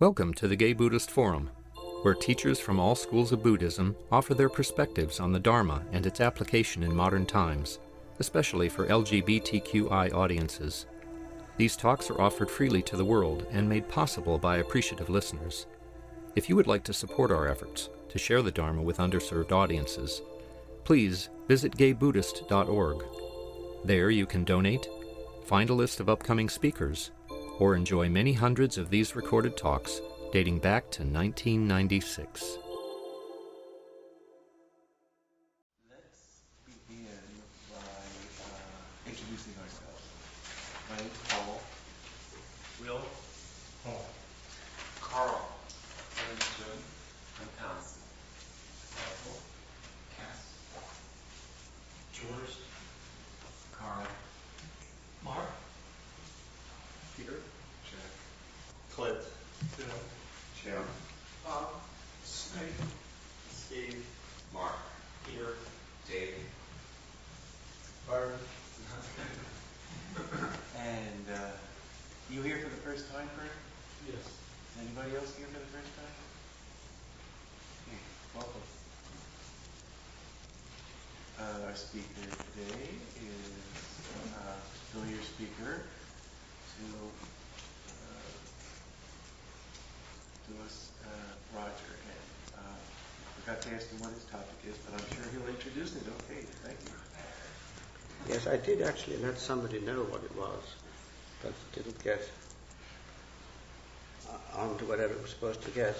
Welcome to the Gay Buddhist Forum, where teachers from all schools of Buddhism offer their perspectives on the Dharma and its application in modern times, especially for LGBTQI audiences. These talks are offered freely to the world and made possible by appreciative listeners. If you would like to support our efforts to share the Dharma with underserved audiences, please visit gaybuddhist.org. There you can donate, find a list of upcoming speakers, or enjoy many hundreds of these recorded talks dating back to 1996. Let's begin by introducing ourselves. My name's Paul. Will. Paul. Carl. I'm Jun. I'm Thomas. Michael. Cass. George. Carl. Mark. Peter. Jack. Clint. Bill. Jim. Bob. Snake. Steve. Mark. Peter. Dave. Byron. And you here for the first time, Bert? Yes. Anybody else here for the first time? Okay, welcome. Our speaker today is a familiar speaker to us, Roger. And I forgot to ask him what his topic is, but I'm sure he'll introduce it. Okay, thank you. Yes, I did actually let somebody know what it was, but didn't get on to whatever it was supposed to get.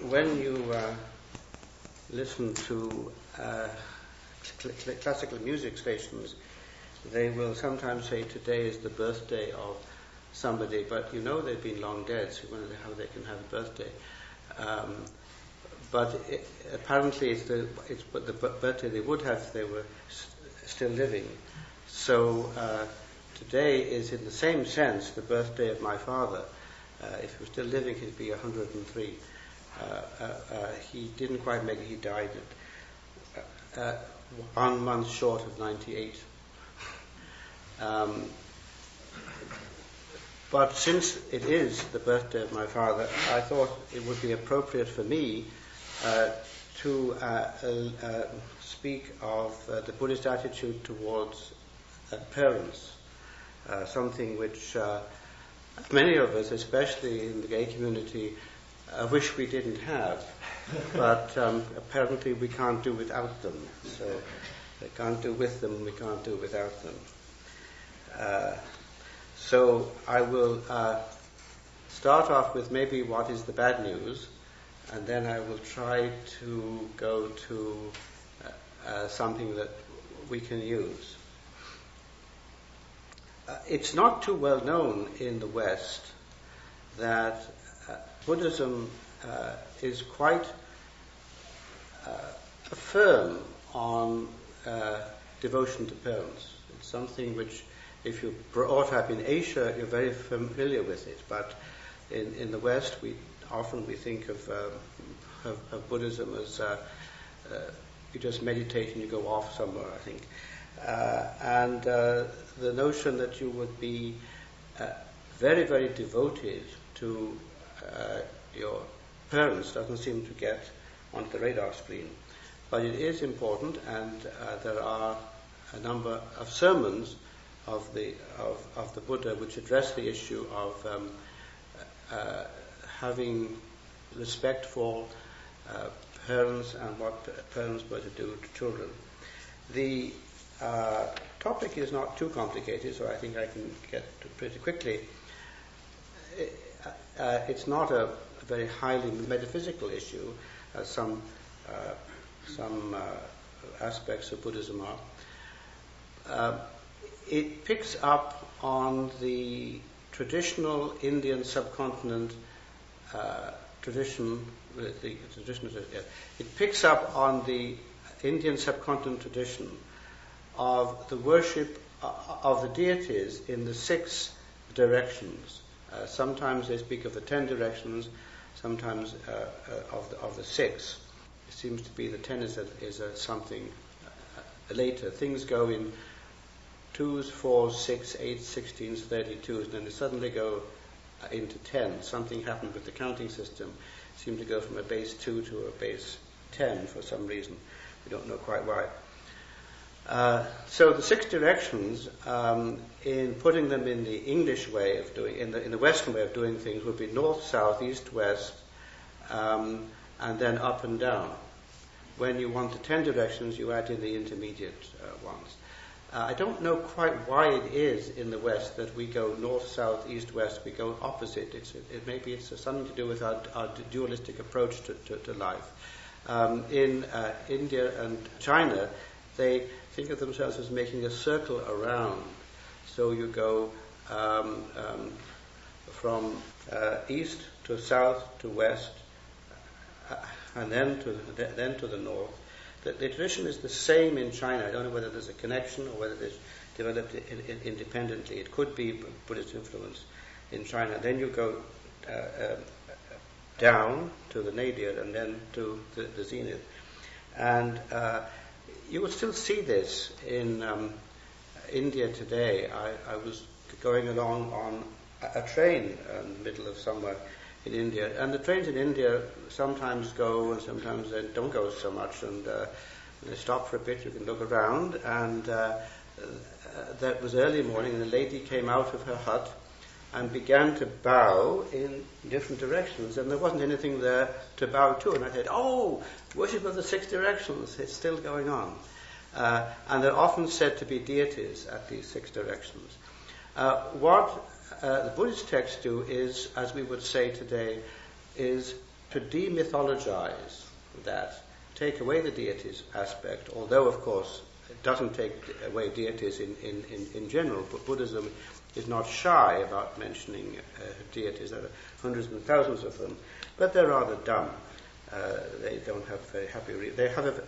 When you listen to classical music stations, they will sometimes say today is the birthday of somebody, but you know they've been long dead, so you wonder how they can have a birthday. But apparently it's the birthday they would have if they were still living. So today is in the same sense the birthday of my father. If he was still living, he'd be 103. He didn't quite make it. He died at 1 month short of 98. But since it is the birthday of my father, I thought it would be appropriate for me to speak of the Buddhist attitude towards parents, something which many of us, especially in the gay community, wish we didn't have, but apparently we can't do without them. So we can't do with them, we can't do without them. So I will start off with maybe what is the bad news, and then I will try to go to something that we can use. It's not too well known in the West that Buddhism is quite firm on devotion to parents. It's something which, if you're brought up in Asia, you're very familiar with it. But in the West, we think of Buddhism as you just meditate and you go off somewhere, I think. And the notion that you would be very, very devoted to your parents doesn't seem to get onto the radar screen. But it is important, and there are a number of sermons of the Buddha which address the issue of having respect for parents and what parents were to do to children. The topic is not too complicated, so I think I can get to it pretty quickly. It's not a very highly metaphysical issue, as some aspects of Buddhism are. It picks up on the traditional Indian subcontinent tradition. It picks up on the Indian subcontinent tradition of the worship of the deities in the 6 directions. Sometimes they speak of the 10 directions, sometimes of the 6. It seems to be the 10 is something later. Things go in 2s, 4s, 6, 8s, 16s, 32s, and then they suddenly go into 10. Something happened with the counting system. It seemed to go from a base 2 to a base 10 for some reason. We don't know quite why. So the 6 directions, in putting them in the English way of doing, in the Western way of doing things, would be north, south, east, west, and then up and down. When you want the 10 directions, you add in the intermediate ones. I don't know quite why it is in the West that we go north, south, east, west. We go opposite. Maybe it's something to do with our dualistic approach to life. In India and China, they think of themselves as making a circle around. So you go from east to south to west, and then to the north. The tradition is the same in China. I don't know whether there's a connection or whether it's developed independently. It could be Buddhist influence in China. Then you go down to the nadir and then to the zenith. And you will still see this in India today. I was going along on a train in the middle of somewhere in India, and the trains in India sometimes go and sometimes they don't go so much, and they stop for a bit. You can look around, and that was early morning, and a lady came out of her hut and began to bow in different directions, and there wasn't anything there to bow to. And I said, "Oh, worship of the 6 directions, it's still going on." And they're often said to be deities at these 6 directions. What the Buddhist texts do is, as we would say today, is to demythologize that, take away the deities aspect, although, of course, it doesn't take away deities in general. But Buddhism is not shy about mentioning deities. There are hundreds and thousands of them, but they're rather dumb. They don't have very happy they have a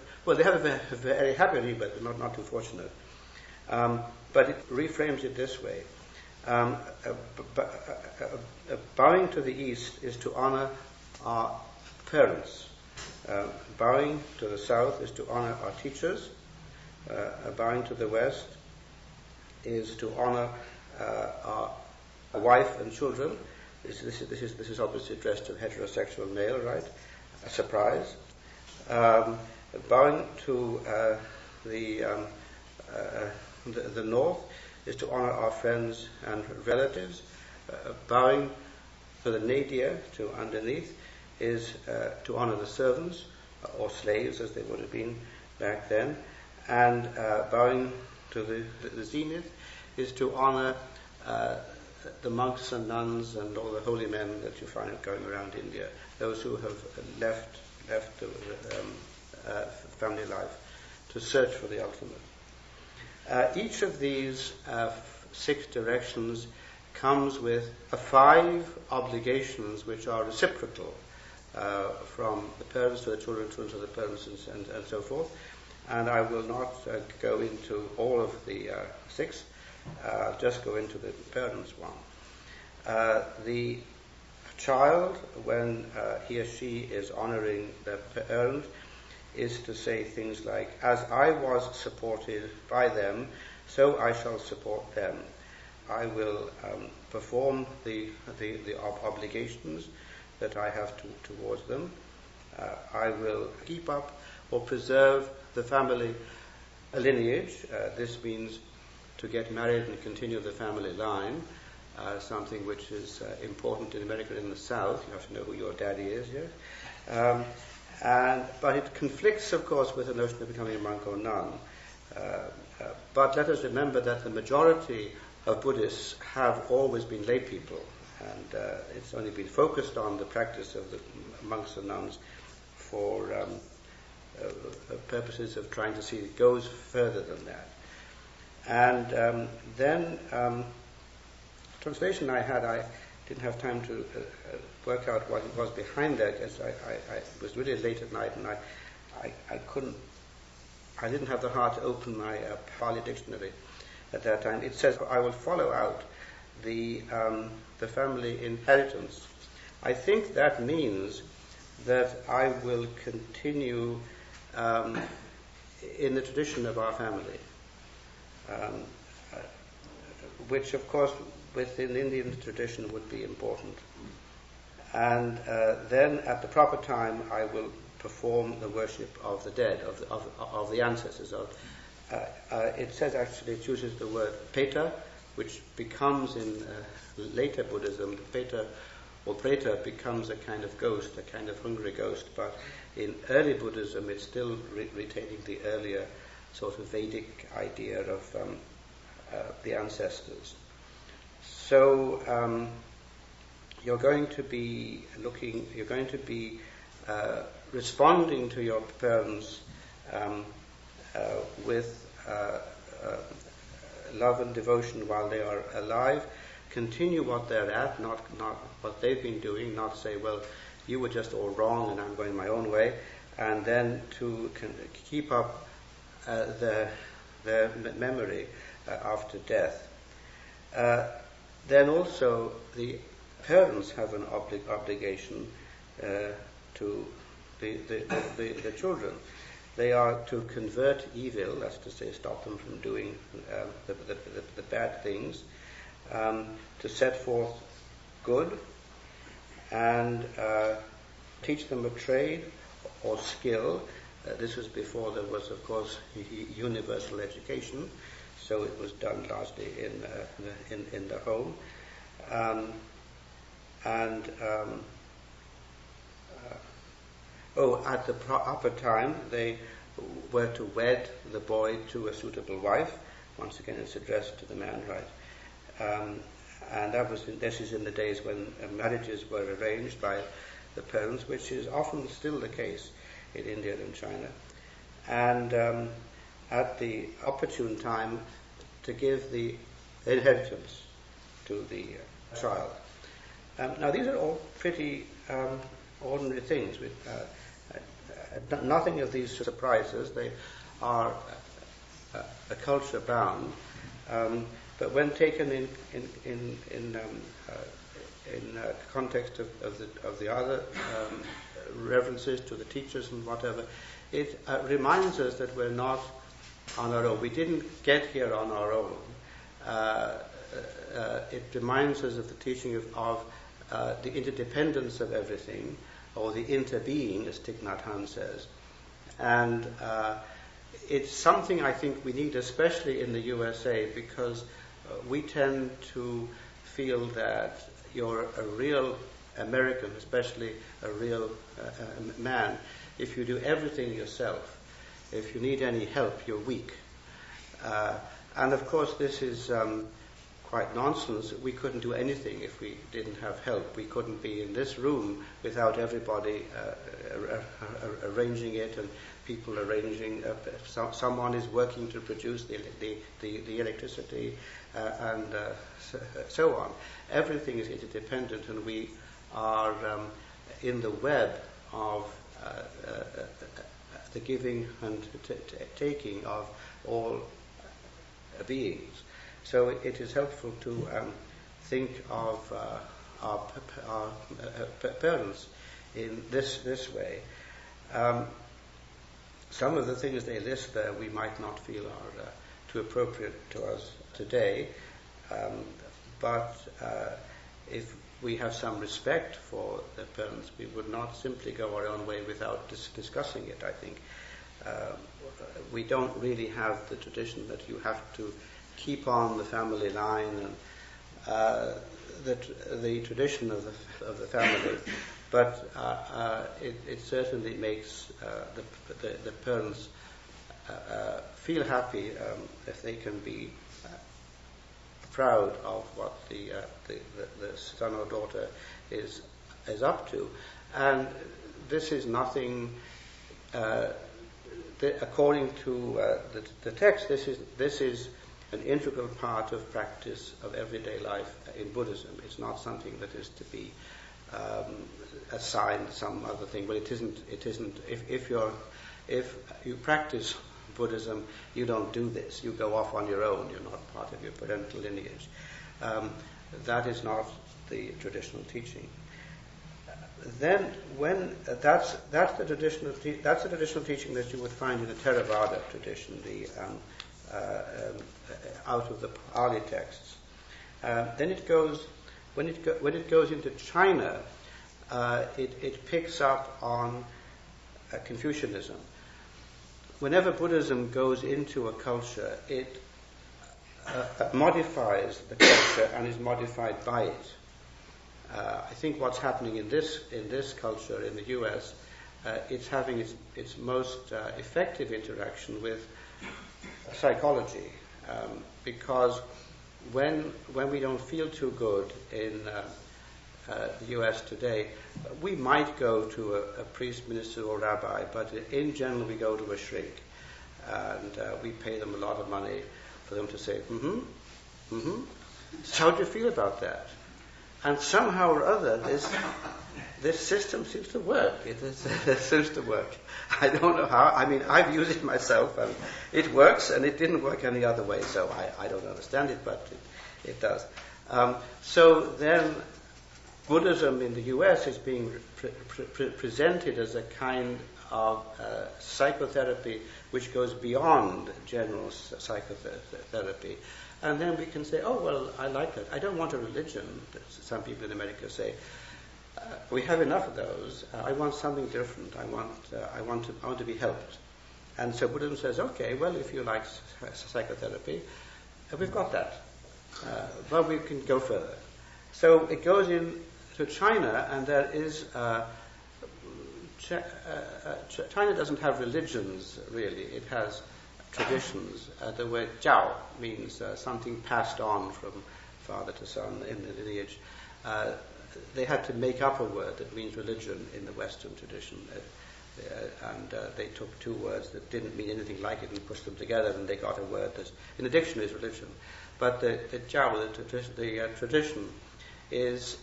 very happy rebirth, but not too fortunate. But it reframes it this way. Bowing to the east is to honor our parents. Bowing to the south is to honor our teachers. Bowing to the west is to honor our wife and children. This is obviously addressed to heterosexual male, right? A surprise. Bowing to the north is to honor our friends and relatives. Bowing to the nadir, to underneath, is to honor the servants, or slaves as they would have been back then. And bowing to the zenith is to honor the monks and nuns and all the holy men that you find going around India, those who have left family life to search for the ultimate. Each of these 6 directions comes with 5 obligations which are reciprocal, from the parents to the children to the parents, and so forth. And I will not go into all of the 6. I'll just go into the parents one. The child, when he or she is honoring the parent, is to say things like, "As I was supported by them, so I shall support them. I will perform the obligations that I have towards them. I will keep up or preserve the family lineage." This means to get married and continue the family line, something which is important in America in the South. You have to know who your daddy is, yes? But it conflicts, of course, with the notion of becoming a monk or nun. But let us remember that the majority of Buddhists have always been lay people, and it's only been focused on the practice of the monks and nuns for purposes of trying to see it goes further than that. And then translation I didn't have time to work out what it was behind that, because I was really late at night, and I didn't have the heart to open my Pali dictionary at that time. It says, "I will follow out the family inheritance." I think that means that I will continue in the tradition of our family. which of course within Indian tradition would be important. And then at the proper time I will perform the worship of the dead, of the ancestors. It says actually, it uses the word peta, which becomes in later Buddhism, the peta or preta becomes a kind of ghost, a kind of hungry ghost, but in early Buddhism it's still retaining the earlier sort of Vedic idea of the ancestors. So you're going to be responding to your parents with love and devotion while they are alive. Continue what they're at, not what they've been doing, not say, well, you were just all wrong and I'm going my own way, and then to keep up their memory after death. Then also the parents have an obligation to the children. They are to convert evil, that's to say, stop them from doing the bad things, to set forth good, and teach them a trade or skill. This was before there was, of course, universal education, so it was done largely in the home. At the proper time, they were to wed the boy to a suitable wife. Once again, it's addressed to the man, right? And this is in the days when marriages were arranged by the parents, which is often still the case in India and China. And at the opportune time, to give the inheritance to the child. Now, these are all pretty ordinary things. Nothing of these surprises. They are a culture bound, but when taken in context of the other references to the teachers and whatever, it reminds us that we're not on our own. We didn't get here on our own. It reminds us of the teaching of the interdependence of everything, or the interbeing, as Thich Nhat Hanh says. And it's something I think we need, especially in the USA, because we tend to feel that you're a real American, especially a real man, if you do everything yourself. If you need any help, you're weak. And of course this is quite nonsense. We couldn't do anything if we didn't have help. We couldn't be in this room without everybody arranging it, and people arranging. Someone is working to produce the electricity, and so on. Everything is interdependent, and we are in the web of the giving and taking of all beings. So it is helpful to think of our parents in this way. Some of the things they list there we might not feel are too appropriate to us today, but if we have some respect for the parents, we would not simply go our own way without discussing it, I think. We don't really have the tradition that you have to keep on the family line and the tradition of the family, but it certainly makes the parents feel happy if they can be proud of what the son or daughter is up to. And this is nothing. According to the text, this is an integral part of practice of everyday life in Buddhism. It's not something that is to be assigned some other thing. But it isn't. If you practice Buddhism, you don't do this. You go off on your own. You're not part of your parental lineage. That is not the traditional teaching. Then, when that's the traditional teaching that you would find in the Theravada tradition, the out of the Pali texts. Then it goes, when it goes into China, it picks up on Confucianism. Whenever Buddhism goes into a culture, it modifies the culture and is modified by it. I think what's happening in this culture in the U.S., it's having its most effective interaction with psychology, because when we don't feel too good in the U.S. today, we might go to a priest, minister, or rabbi, but in general we go to a shrink, and we pay them a lot of money for them to say, So how do you feel about that? And somehow or other, this system seems to work. It seems to work. I don't know how. I mean, I've used it myself, and it works, and it didn't work any other way, so I don't understand it, but it does. So then Buddhism in the U.S. is being presented as a kind of psychotherapy which goes beyond general psychotherapy. And then we can say, oh, well, I like that. I don't want a religion, some people in America say. We have enough of those. I want something different. I want to be helped. And so Buddhism says, okay, well, if you like psychotherapy, we've got that. But we can go further. So it goes into China, and there is... China doesn't have religions, really. It has traditions. The word jiao means something passed on from father to son in the lineage. They had to make up a word that means religion in the Western tradition. And they took two words that didn't mean anything like it and pushed them together, and they got a word that in the dictionary is religion. But the jiao, the tradition, is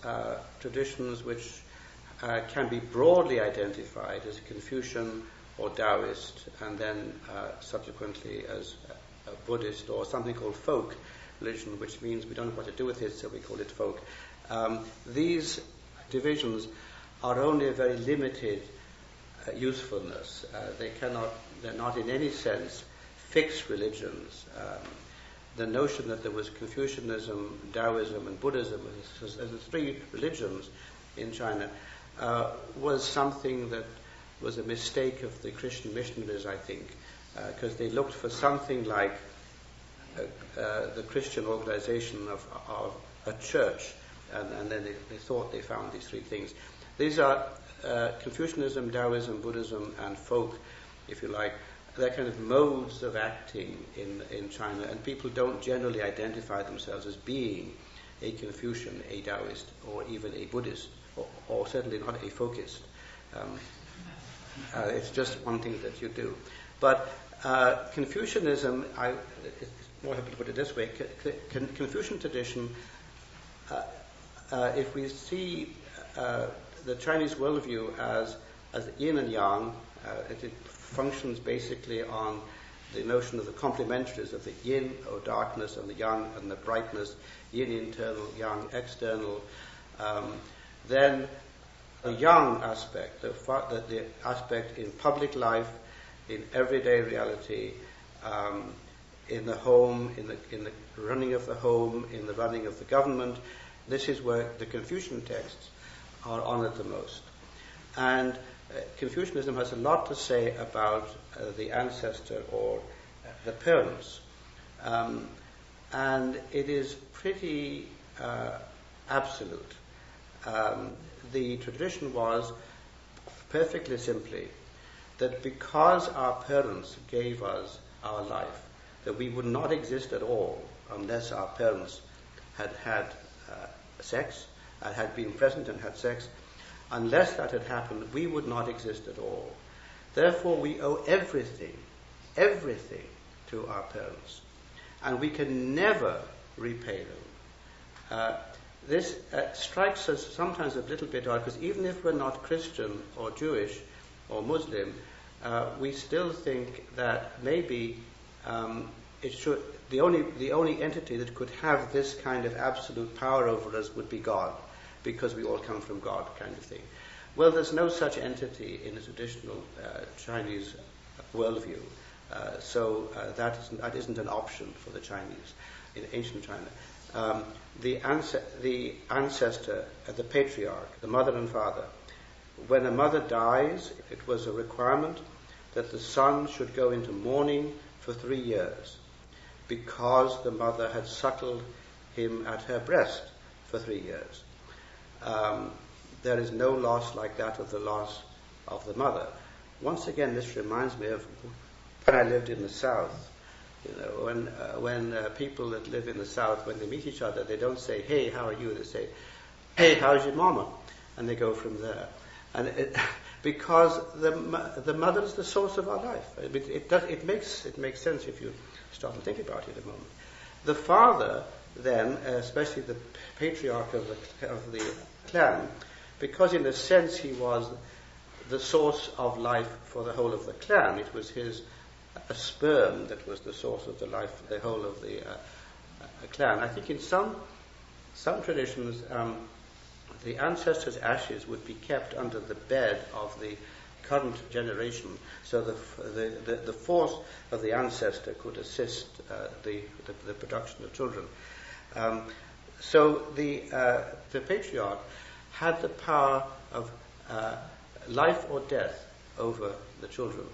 traditions which can be broadly identified as Confucian or Taoist, and then subsequently as a Buddhist, or something called folk religion, which means we don't know what to do with it, so we call it folk. These divisions are only a very limited usefulness. They're not in any sense fixed religions. The notion that there was Confucianism, Taoism, and Buddhism as the three religions in China was something that was a mistake of the Christian missionaries, I think, because they looked for something like the Christian organization of a church, and then they thought they found these three things. These are Confucianism, Taoism, Buddhism, and folk, if you like. They're kind of modes of acting in China, and people don't generally identify themselves as being a Confucian, a Taoist, or even a Buddhist, or certainly not a folkist. It's just one thing that you do. But Confucianism, it's more happy to put it this way, Confucian tradition, if we see the Chinese worldview as yin and yang, it functions basically on the notion of the complementaries of the yin, or darkness, and the yang, and the brightness, yin internal, yang external. Then the yang aspect, the aspect in public life, in everyday reality, in the home, in the running of the home, in the running of the government. This is where the Confucian texts are honored the most. And Confucianism has a lot to say about the ancestor or the parents. And it is pretty absolute. The tradition was, perfectly simply, that because our parents gave us our life, that we would not exist at all unless our parents had had sex, and had been present and had sex. Unless that had happened, we would not exist at all. Therefore, we owe everything to our parents, and we can never repay them. This strikes us sometimes a little bit odd, because even if we're not Christian or Jewish or Muslim, we still think that maybe it should. The only entity that could have this kind of absolute power over us would be God, because we all come from God, kind of thing. Well, there's no such entity in the traditional Chinese worldview, so that isn't an option for the Chinese in ancient China. the ancestor, the patriarch, the mother and father. When a mother dies, it was a requirement that the son should go into mourning for 3 years because the mother had suckled him at her breast for 3 years. There is no loss like that of the loss of the mother. Once again, this reminds me of when I lived in the South. You know, when people that live in the South, when they meet each other, they don't say, "Hey, how are you?" They say, "Hey, how's your mama?" And they go from there. And because the mother is the source of our life. It makes sense if you stop and think about it a moment. The father, then, especially the patriarch of the clan, because in a sense he was the source of life for the whole of the clan. It was his sperm that was the source of the life for the whole of the clan. I think in some traditions, the ancestors' ashes would be kept under the bed of the current generation, so the force of the ancestor could assist the production of children. So the patriarch had the power of life or death over the children.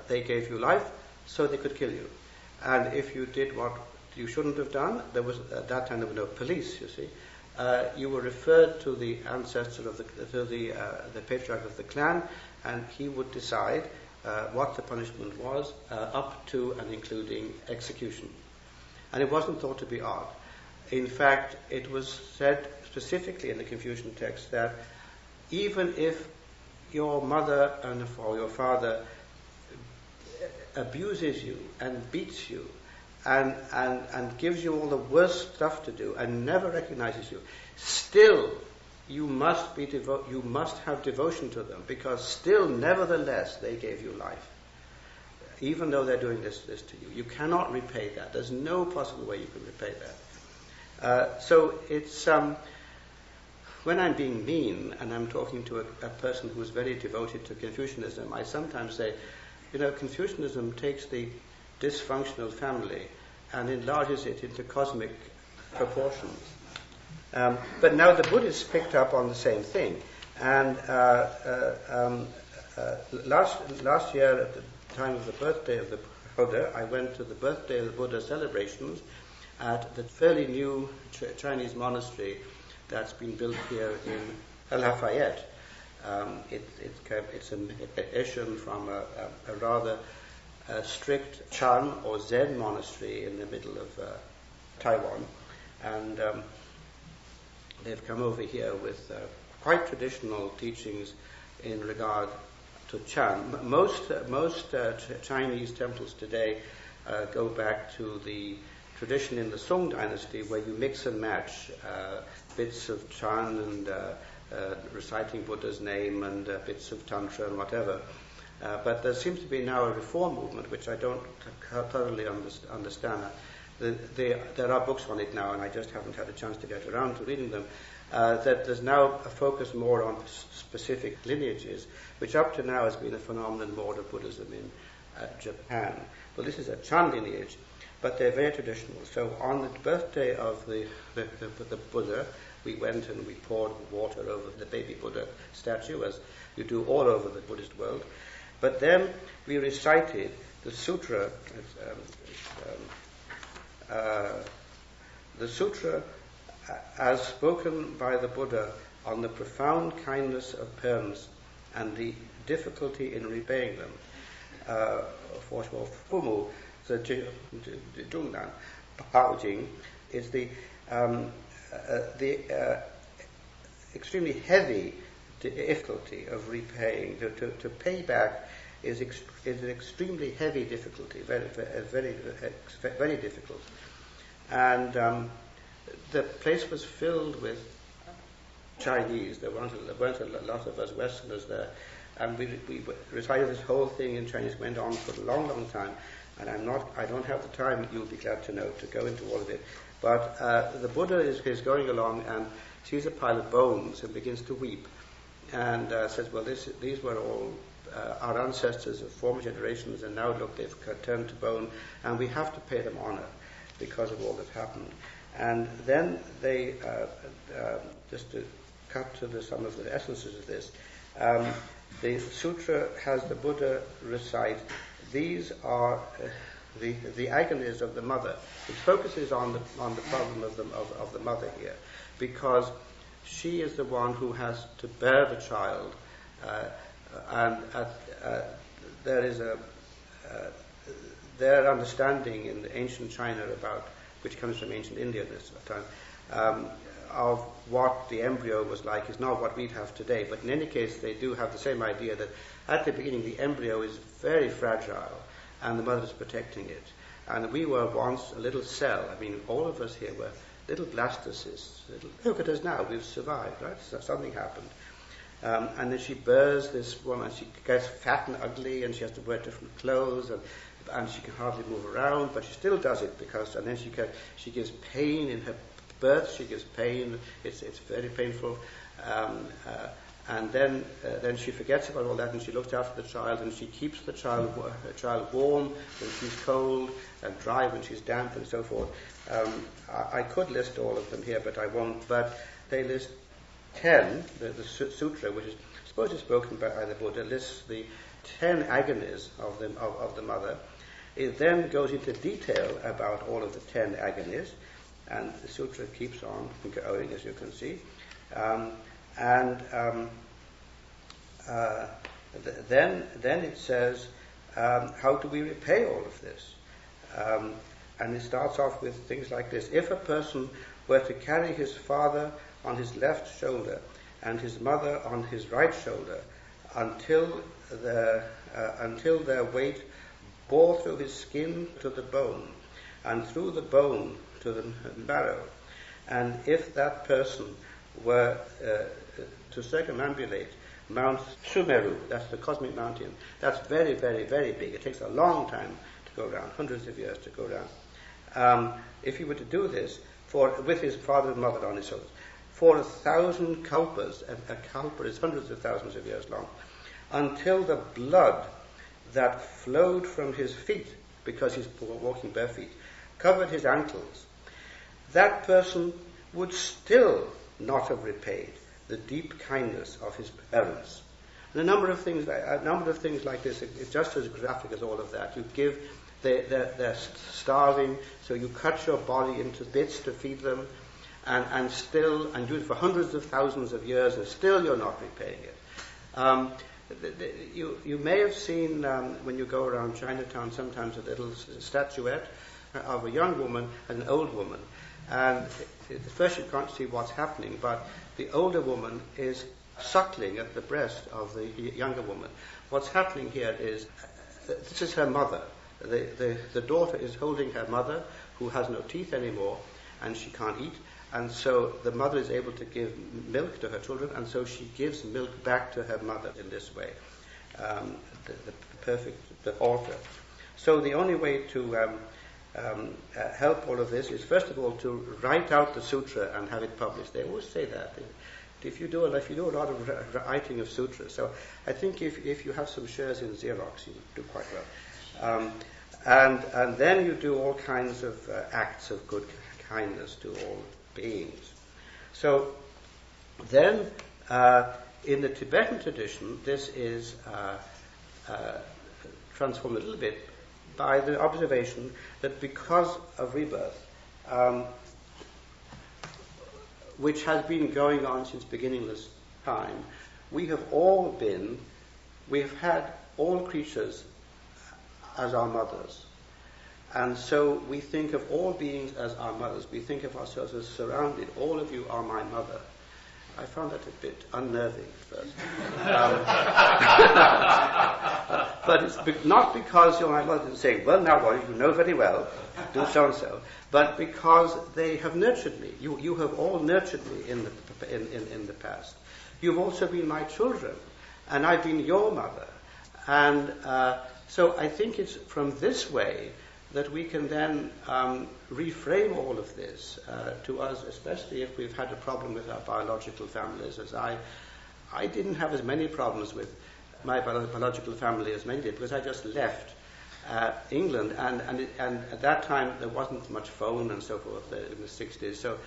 They gave you life, so they could kill you. And if you did what you shouldn't have done, there was at that time there were no police. You see, you were referred to the ancestor of the patriarch of the clan, and he would decide what the punishment was, up to and including execution. And it wasn't thought to be odd. In fact, it was said specifically in the Confucian text that even if your mother or your father abuses you and beats you and gives you all the worst stuff to do and never recognizes you, still you must have devotion to them, because still nevertheless they gave you life, even though they're doing this to you. You cannot repay that. There's no possible way you can repay that. So it's when I'm being mean and I'm talking to a person who is very devoted to Confucianism, I sometimes say, Confucianism takes the dysfunctional family and enlarges it into cosmic proportions. But now the Buddhists picked up on the same thing. And last year, at the time of the birthday of the Buddha, I went to the birthday of the Buddha celebrations at the fairly new Chinese monastery that's been built here in Lafayette. It's an addition from a rather strict Chan or Zen monastery in the middle of Taiwan, and they've come over here with quite traditional teachings in regard to Chan. Most Chinese temples today go back to the tradition in the Song dynasty, where you mix and match bits of Chan and reciting Buddha's name and bits of Tantra and whatever. But there seems to be now a reform movement, which I don't thoroughly understand. There are books on it now, and I just haven't had a chance to get around to reading them, that there's now a focus more on specific lineages, which up to now has been a phenomenon more of Buddhism in Japan. Well, this is a Chan lineage, but they're very traditional. So on the birthday of the Buddha, we went and we poured water over the baby Buddha statue, as you do all over the Buddhist world. But then we recited the sutra, as spoken by the Buddha on the profound kindness of parents and the difficulty in repaying them. For Fumu, the Zhongnan Baojing is the extremely heavy difficulty of repaying. To pay back is an extremely heavy difficulty, very difficult. And the place was filled with Chinese. There weren't a lot of us Westerners there, and we recited this whole thing in Chinese. It went on for a long, long time, and I don't have the time, you'll be glad to know, to go into all of it. But the Buddha is going along and sees a pile of bones and begins to weep, and says, well, these were all our ancestors of former generations, and now look, they've turned to bone, and we have to pay them honor because of all that happened. And then they, just to cut to some of the essences of this, the sutra has the Buddha recite, these are the agonies of the mother. It focuses on the problem of the mother here, because she is the one who has to bear the child, and there is their understanding in ancient China about, which comes from ancient India this time, of what the embryo was like is not what we'd have today. But in any case, they do have the same idea that at the beginning the embryo is very fragile and the mother is protecting it. And we were once a little cell. I mean, all of us here were little blastocysts. Look at us now, we've survived, right? So something happened. And then she bears this woman, she gets fat and ugly, and she has to wear different clothes, and she can hardly move around, but she still does it and then she gives pain in her birth. She gives pain. It's very painful, and then she forgets about all that, and she looks after the child, and she keeps the child warm when she's cold, and dry when she's damp, and so forth. I could list all of them here, but I won't. But they list 10. The sutra, which is supposedly spoken by the Buddha, lists the 10 agonies of the mother. It then goes into detail about all of the 10 agonies, and the sutra keeps on going, as you can see. Then it says, how do we repay all of this? And it starts off with things like this. If a person were to carry his father on his left shoulder and his mother on his right shoulder until their weight bore through his skin to the bone and through the bone to the marrow, and if that person were to circumambulate Mount Sumeru, that's the cosmic mountain, that's very, very, very big. It takes a long time to go around, hundreds of years to go around. If he were to do this with his father and mother on his shoulders, for 1,000 kalpas, a kalpa is hundreds of thousands of years long, until the blood that flowed from his feet, because he's walking bare feet, covered his ankles, that person would still not have repaid the deep kindness of his parents. And a number of things like this. It's just as graphic as all of that. You give, they're starving, so you cut your body into bits to feed them, and do it for hundreds of thousands of years, and still you're not repaying it. You may have seen, when you go around Chinatown, sometimes a little statuette of a young woman and an old woman. And at first you can't see what's happening, but the older woman is suckling at the breast of the younger woman. What's happening here is, this is her mother. The daughter is holding her mother, who has no teeth anymore, and she can't eat. And so the mother is able to give milk to her children, and so she gives milk back to her mother in this way. The altar. So the only way to help all of this is, first of all, to write out the sutra and have it published. They always say that. If you do a lot of writing of sutras, so I think if you have some shares in Xerox, you do quite well. And then you do all kinds of acts of good kindness to all beings. So then, in the Tibetan tradition, this is transformed a little bit by the observation that because of rebirth, which has been going on since beginningless time, we have had all creatures as our mothers. And so we think of all beings as our mothers. We think of ourselves as surrounded. All of you are my mother. I found that a bit unnerving at first. But it's not because you're my mother and saying, well, now you know very well, do so-and-so, but because they have nurtured me. You have all nurtured me in the past. You've also been my children, and I've been your mother. And so I think it's from this way that we can then reframe all of this to us, especially if we've had a problem with our biological families. As I didn't have as many problems with my biological family as many did, because I just left. England, and at that time there wasn't much phone and so forth in the 60s. So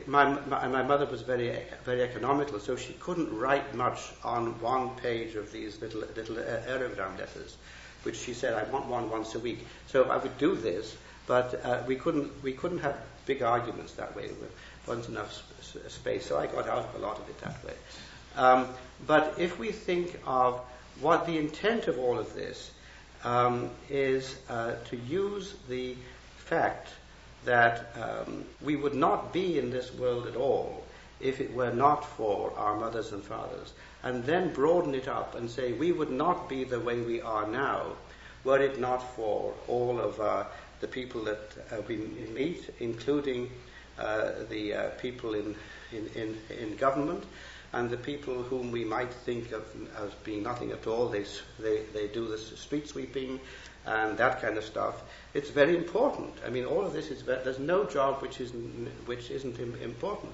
my mother was very economical, so she couldn't write much on one page of these little aerogram letters, which she said, I want one once a week. So I would do this, but we couldn't have big arguments that way. There wasn't enough space, so I got out of a lot of it that way. But if we think of what the intent of all of this is to use the fact that we would not be in this world at all if it were not for our mothers and fathers, and then broaden it up and say we would not be the way we are now were it not for all of the people that we meet, including the people in government, and the people whom we might think of as being nothing at all. They do this street sweeping and that kind of stuff. It's very important. I mean, all of this is there's no job which isn't important.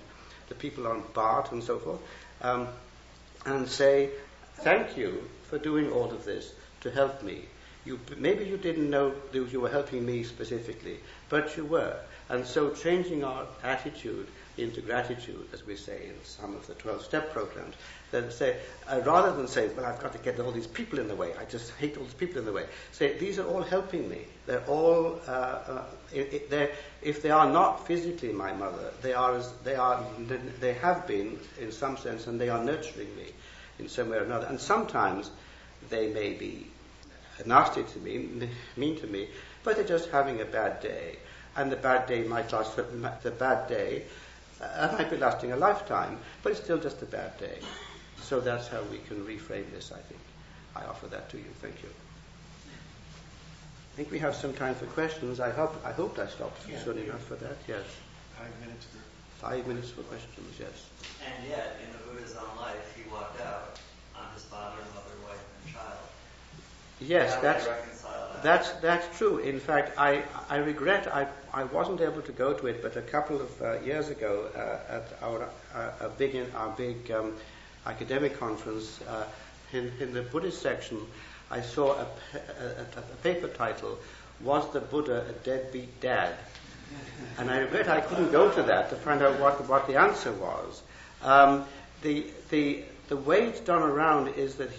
The people on BART and so forth, and say, thank you for doing all of this to help me. Maybe you didn't know that you were helping me specifically, but you were. And so changing our attitude into gratitude, as we say in some of the 12-step programs, that say, rather than say, well, I've got to get all these people in the way, I just hate all these people in the way, say, these are all helping me. They're all, if they are not physically my mother, they have been in some sense, and they are nurturing me in some way or another. And sometimes they may be nasty to me, mean to me, but they're just having a bad day. And the bad day might last, might be lasting a lifetime, but it's still just a bad day. So that's how we can reframe this, I think. I offer that to you. Thank you. I think we have some time for questions. I hope I stopped soon enough for that. Yes. 5 minutes for 5 minutes for questions, yes. And yet, in the Buddha's own life, he walked out on his father, mother, wife, and child. Yes, How do you reconcile that? that's true. In fact, I regret I wasn't able to go to it, but a couple of years ago at our big academic conference in the Buddhist section, I saw a paper title, "Was the Buddha a Deadbeat Dad?" And I regret I couldn't go to that to find out what the answer was. The way it's done around is that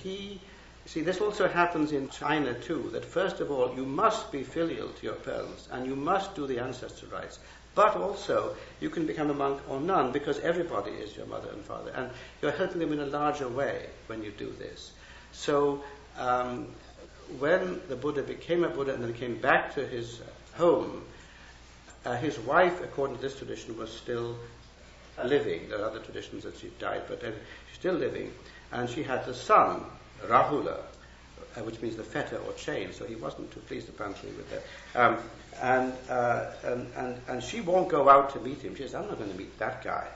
see, this also happens in China too, that first of all, you must be filial to your parents, and you must do the ancestor rites. But also, you can become a monk or nun, because everybody is your mother and father, and you're helping them in a larger way when you do this. So, when the Buddha became a Buddha and then came back to his home, his wife, according to this tradition, was still living. There are other traditions that she died, but she's still living. And she had a son, Rahula, which means the fetter or chain, so he wasn't too pleased apparently with that. And she won't go out to meet him. She says, I'm not going to meet that guy.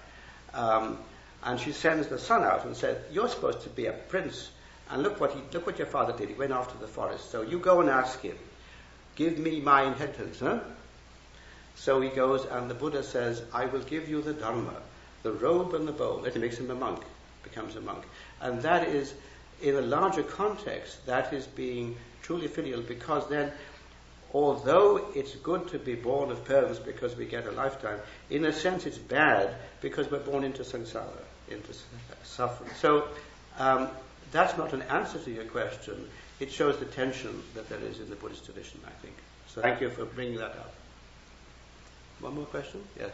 And she sends the son out and said, you're supposed to be a prince, and look what your father did. He went off to the forest. So you go and ask him, give me my inheritance, huh? So he goes, and the Buddha says, I will give you the Dharma, the robe and the bowl. It makes him a monk, becomes a monk. And that is, in a larger context, that is being truly filial, because then, although it's good to be born of parents because we get a lifetime, in a sense it's bad because we're born into samsara, into suffering. So that's not an answer to your question. It shows the tension that there is in the Buddhist tradition, I think. So thank you for bringing that up. One more question? Yes.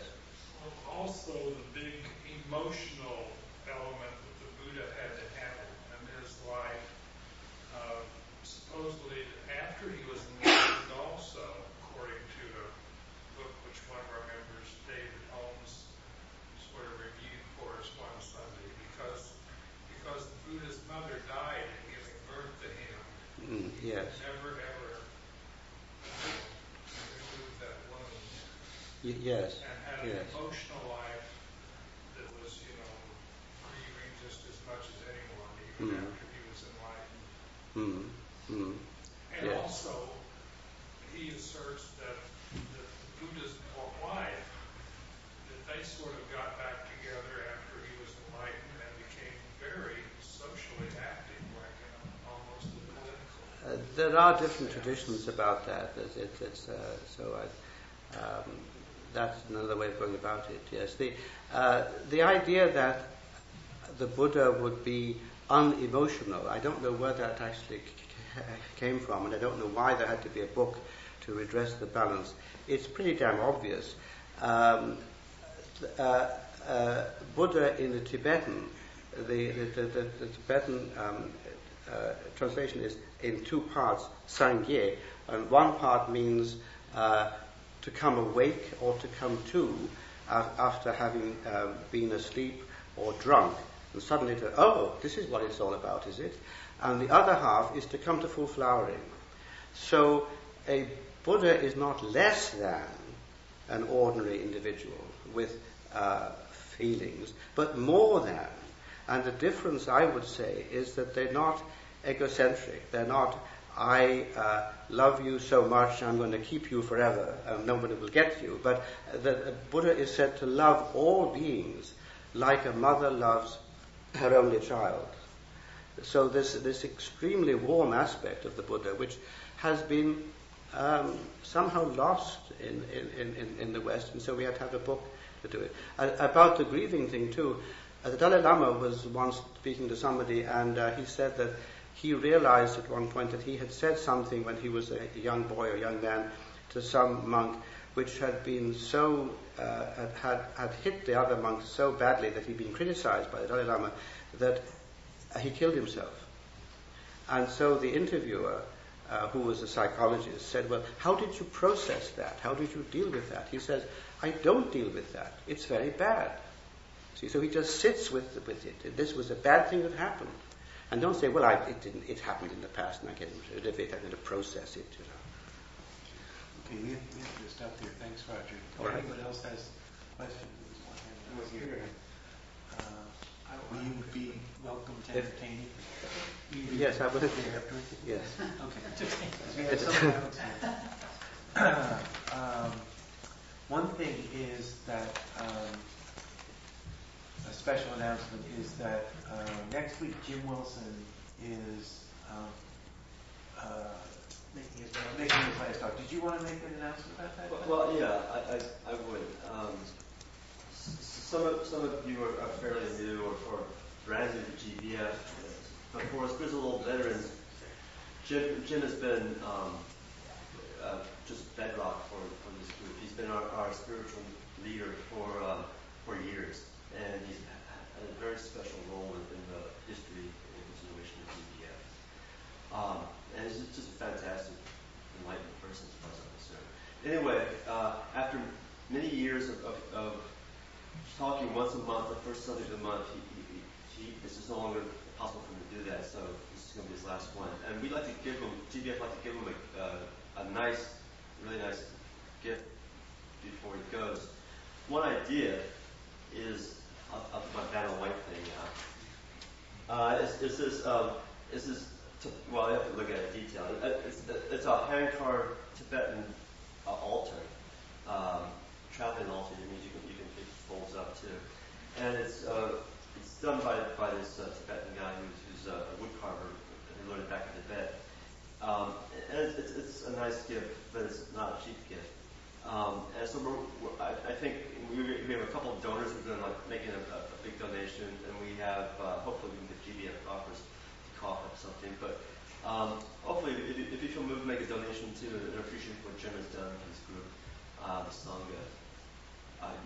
Also, the big emotional element that the Buddha had to handle in his life, supposedly after he was enlightened also, according to a book which one of our members, David Holmes, sort of reviewed for us one Sunday, because the Buddha's mother died in giving birth to him. Yes. Never ever removed that wound. Yes. And had an emotional life that was, grieving just as much as anyone, even after he was enlightened. And Yes. also, he asserts that the Buddha's wife, that they sort of got back together after he was enlightened and became very socially active, like almost a political. there are different traditions about that. That's another way of going about it. Yes, the idea that the Buddha would be unemotional, I don't know where that actually came from, and I don't know why there had to be a book to redress the balance. It's pretty damn obvious. Buddha in the Tibetan, the Tibetan translation is in two parts, Sangye, and one part means to come awake or to come to after having been asleep or drunk, and suddenly this is what it's all about, is it? And the other half is to come to full flowering. So a Buddha is not less than an ordinary individual with feelings, but more than. And the difference, I would say, is that they're not egocentric. They're not, I love you so much, I'm going to keep you forever, nobody will get you. But the Buddha is said to love all beings like a mother loves her only child. So this extremely warm aspect of the Buddha, which has been somehow lost in the West, and so we had to have a book to do it. About the grieving thing too, the Dalai Lama was once speaking to somebody, and he said that he realized at one point that he had said something when he was a young boy or young man to some monk, which had been so had hit the other monk so badly that he'd been criticized by the Dalai Lama that he killed himself. And so the interviewer, who was a psychologist, said, well, how did you process that? How did you deal with that? He says, I don't deal with that. It's very bad. See, so he just sits with it. This was a bad thing that happened. And don't say, well, it happened in the past and I get rid of it, I'm going to process it, you know. Okay, we have to stop there. Thanks, Roger. All right. Anyone else has questions? Here. Will you be welcome to entertain you? Yes, I will. Yes. Okay. One thing is that a special announcement is that next week Jim Wilson is making his last talk. Did you want to make an announcement about that? Well, yeah, I would. Some of you are fairly new or brand new to GBF. But for us grizzled veterans, Jim has been just bedrock for this group. He's been our spiritual leader for years, and he's had a very special role in the history and continuation of GBF. And he's just a fantastic, enlightened person as far as I'm concerned. Anyway, after many years of talking once a month, the first Sunday of the month, this is no longer possible for him to do that, so this is going to be his last one. And we'd like to give him, GBF like to give him a nice, really nice gift before he goes. One idea is, I'll put my banner white thing out. Well, I have to look at it in detail. It's a hand-carved Tibetan altar, traveling altar. It means it folds up too, and it's done by this Tibetan guy who's a wood carver who learned it back in Tibet. And it's a nice gift, but it's not a cheap gift. And so I think we have a couple of donors who've been making a big donation, and we have hopefully we can get GBF coffers to cough up something. But hopefully, if you feel moved to make a donation to and appreciate what Jim has done for this group, the Sangha,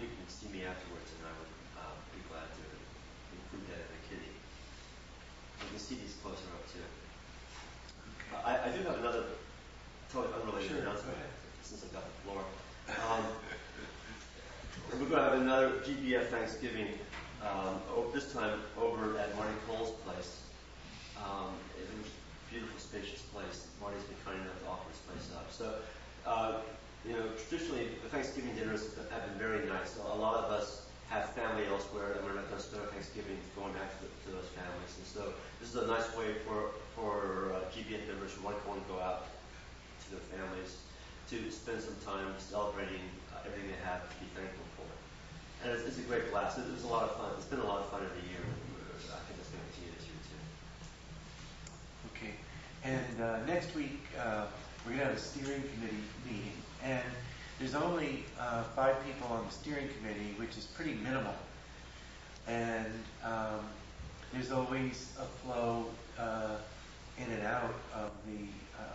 you can see me afterwards, and I would be glad to include that in the kitty. You can see these closer up too. I do have another totally unrelated announcement since I've got the floor. We're going to have another GBF Thanksgiving, this time over at Marty Cole's place. It's a beautiful, spacious place. Marty's been kind enough to offer his place up. So, traditionally, the Thanksgiving dinners have been very nice. So a lot of us have family elsewhere, and we're not going to spend our Thanksgiving going back to those families. And so this is a nice way for GBF members who want to go out to their families to spend some time celebrating everything they have to be thankful for. And it's a great blast. It's a lot of fun. It's been a lot of fun every year. I think it's going to continue this year too. Okay. And next week, we're going to have a steering committee meeting. And there's only 5 people on the steering committee, which is pretty minimal. And there's always a flow in and out of the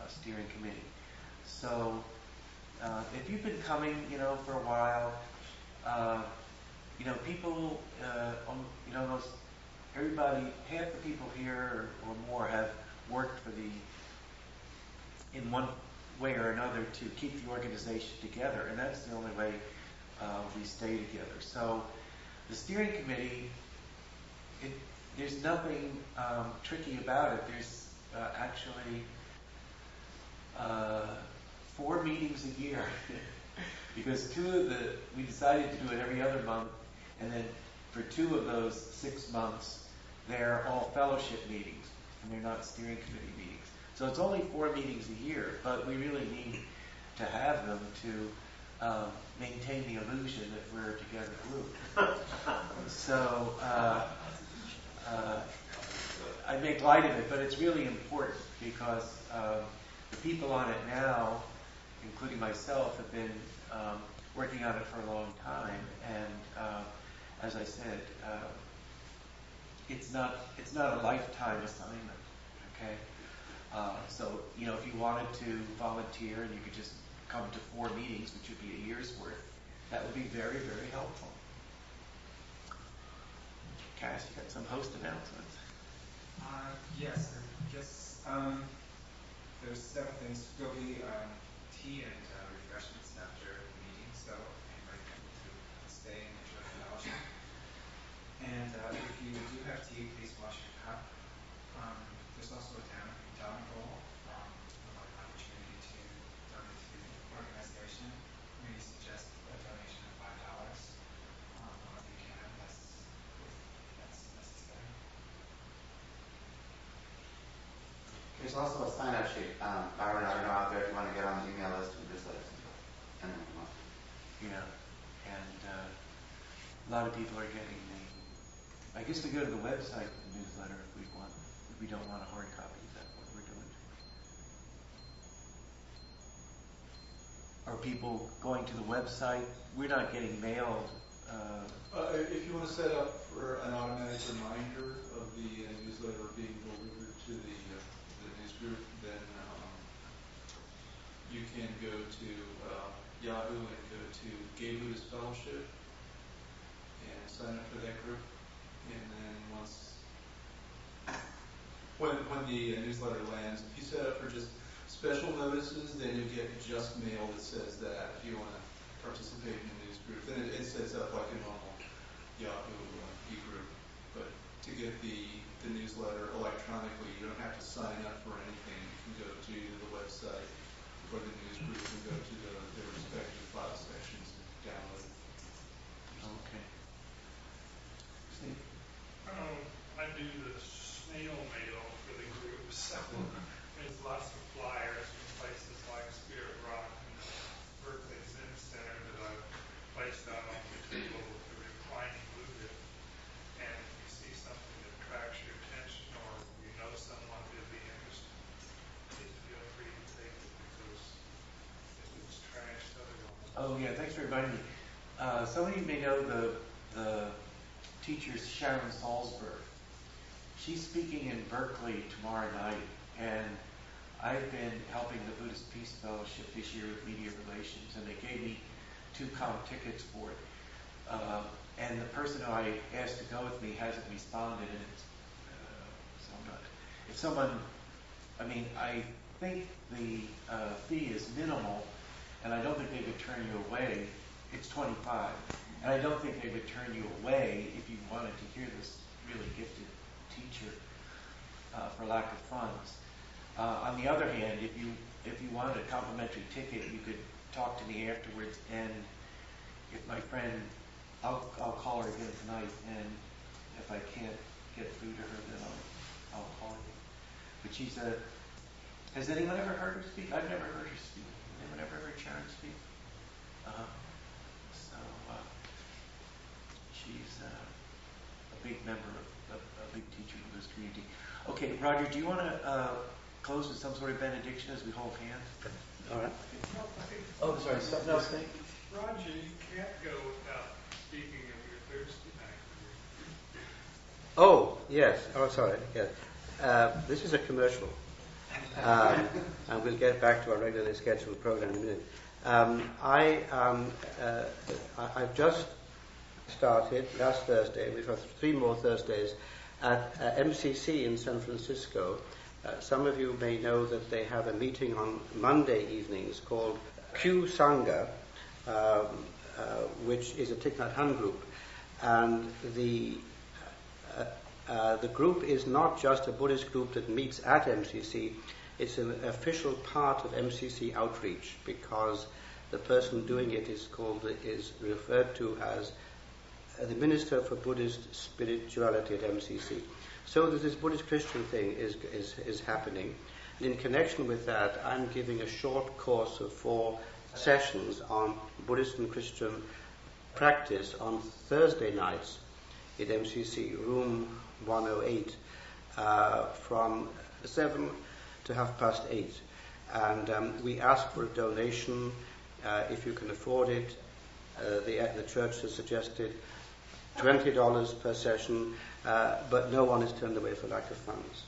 steering committee. So if you've been coming, for a while, people, almost everybody, half the people here or more have worked for in one way or another to keep the organization together, and that's the only way we stay together. So the steering committee, there's nothing tricky about it. There's actually 4 meetings a year because we decided to do it every other month, and then for 2 of those 6 months, they're all fellowship meetings, and they're not steering committee meetings. So it's only 4 meetings a year, but we really need to have them to maintain the illusion that we're a together group. So I make light of it, but it's really important because the people on it now, including myself, have been working on it for a long time, and as I said, it's not a lifetime assignment. Okay, so if you wanted to volunteer and you could just come to 4 meetings, which would be a year's worth, that would be very, very helpful. Cass, you got some host announcements? Yes, I guess there's several things. There'll be tea and refreshments after the meeting, so I invite people to stay and enjoy the fellowship. And if you do have tea, please wash your cup. There's also a town bowl, an opportunity to donate to the organization. We suggest a donation of $5. If you can, that's necessary. There's also a sign-up sheet. Byron, I don't know out there if you want to get on the email list and just let us know. Yeah, and a lot of people are getting I guess we go to the website for the newsletter if we don't want a hard copy. Is that what we're doing? Are people going to the website? We're not getting mailed. If you want to set up for an automatic reminder of the newsletter being delivered to the news group, then you can go to Yahoo and go to Gay Buddhist Fellowship and sign up for that group. And then when the newsletter lands, if you set up for just special notices, then you get just mail that says that. If you want to participate in the news group, then it sets up like a normal Yahoo e-group. But to get the newsletter electronically, you don't have to sign up for anything. You can go to either the website or the news group and go to their respective file sections and download it. Okay. Steve? I do the snail mail for the group, so there's lots of flyers from places like Spirit Rock and Berkeley Zen Center that I've placed out on the table with the reclining Buddha. And if you see something that attracts your attention, or you know someone who'd be interested, please feel free to take it, because if it's trashed otherwise. Oh yeah, thanks for reminding me. Some of you may know the teacher Sharon Salzberg. She's speaking in Berkeley tomorrow night, and I've been helping the Buddhist Peace Fellowship this year with media relations, and they gave me 2 comp tickets for it. And the person who I asked to go with me hasn't responded, and so I'm not. If someone, I think the fee is minimal, and I don't think they would turn you away. It's $25, and I don't think they would turn you away if you wanted to hear this really gifted teacher for lack of funds. On the other hand, if you wanted a complimentary ticket, you could talk to me afterwards, and if my friend, I'll call her again tonight, and if I can't get through to her, then I'll call you. But she's has anyone ever heard her speak? I've never heard her speak. Anyone ever heard Sharon speak? So she's a big member of a big teacher of this community. Okay, Roger, do you want to close with some sort of benediction as we hold hands? All right. Oh, sorry, something else, Nick? Roger, you can't go without speaking of your Thursday night. Oh, yes. Oh, sorry. Yes. This is a commercial. And we'll get back to our regularly scheduled program in a minute. I've just started last Thursday. We've got 3 more Thursdays at MCC in San Francisco. Some of you may know that they have a meeting on Monday evenings called Q Sangha, which is a Thich Nhat Hanh group. And the group is not just a Buddhist group that meets at MCC. It's an official part of MCC outreach, because the person doing it is referred to as the Minister for Buddhist Spirituality at MCC. So this Buddhist Christian thing is happening. And in connection with that, I'm giving a short course of 4 sessions on Buddhist and Christian practice on Thursday nights at MCC, room 108, from 7 to 8:30. And we ask for a donation if you can afford it. The church has suggested $20 per session, but no one is turned away for lack of funds.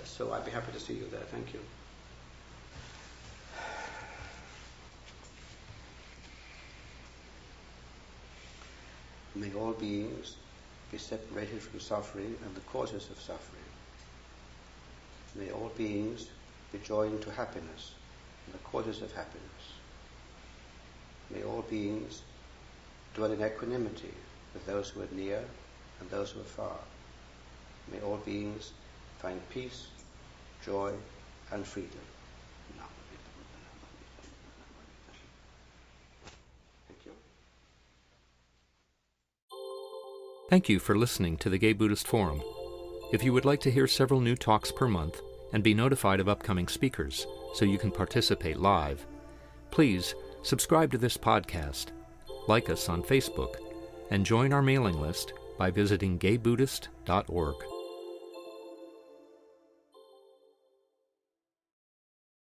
So I'd be happy to see you there. Thank you. May all beings be separated from suffering and the causes of suffering. May all beings be joined to happiness and the causes of happiness. May all beings dwell in equanimity with those who are near and those who are far. May all beings find peace, joy, and freedom. Thank you. Thank you for listening to the Gay Buddhist Forum. If you would like to hear several new talks per month and be notified of upcoming speakers so you can participate live, please subscribe to this podcast, like us on Facebook, and join our mailing list by visiting gaybuddhist.org.